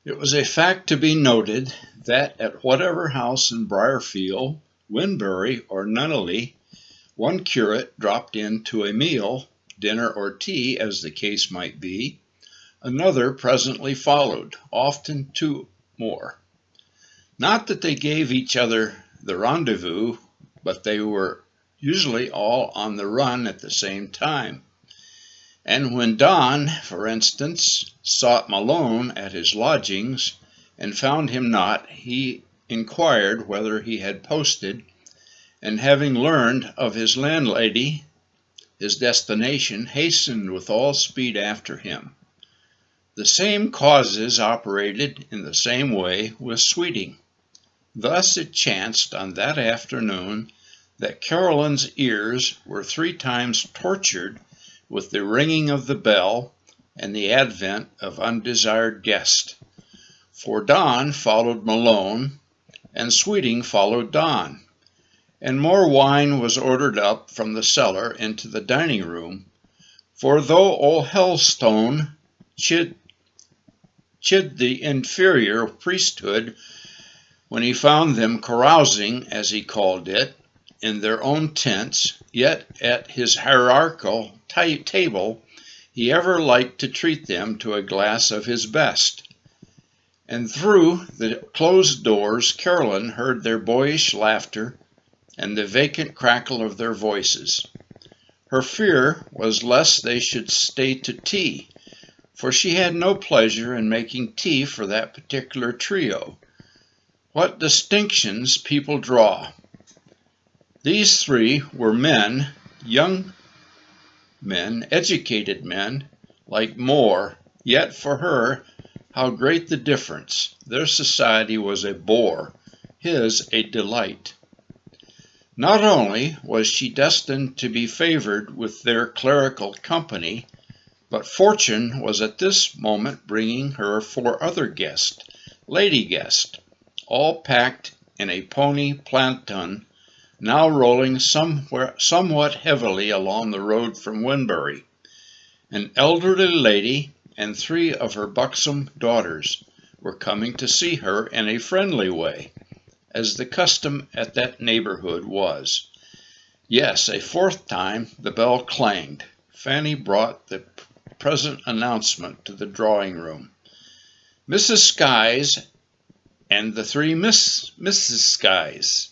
It was a fact to be noted that at whatever house in Briarfield, Winbury, or Nunneley one curate dropped in to a meal, dinner or tea as the case might be, another presently followed, often two more. Not that they gave each other the rendezvous, but they were usually all on the run at the same time. And when Don, for instance, sought Malone at his lodgings and found him not, he inquired whether he had posted, and having learned of his landlady, his destination, hastened with all speed after him. The same causes operated in the same way with Sweeting. Thus it chanced on that afternoon that Caroline's ears were 3 times tortured with the ringing of the bell and the advent of undesired guests. For Don followed Malone, and Sweeting followed Don, and more wine was ordered up from the cellar into the dining room, for though old Hellstone chid the inferior priesthood when he found them carousing, as he called it, in their own tents, yet at his hierarchical table he ever liked to treat them to a glass of his best. And through the closed doors Caroline heard their boyish laughter and the vacant crackle of their voices. Her fear was lest they should stay to tea, for she had no pleasure in making tea for that particular trio. What distinctions people draw! These 3 were men, young men, educated men, like Moore, yet for her, how great the difference! Their society was a bore, his a delight. Not only was she destined to be favored with their clerical company, but fortune was at this moment bringing her 4 other guests, lady guests, all packed in a pony planton, now rolling somewhat heavily along the road from Winbury. An elderly lady and 3 of her buxom daughters were coming to see her in a friendly way, as the custom at that neighborhood was. Yes, a 4th time the bell clanged. Fanny brought the present announcement to the drawing room. Mrs. Skies and the 3 Mrs. Skies.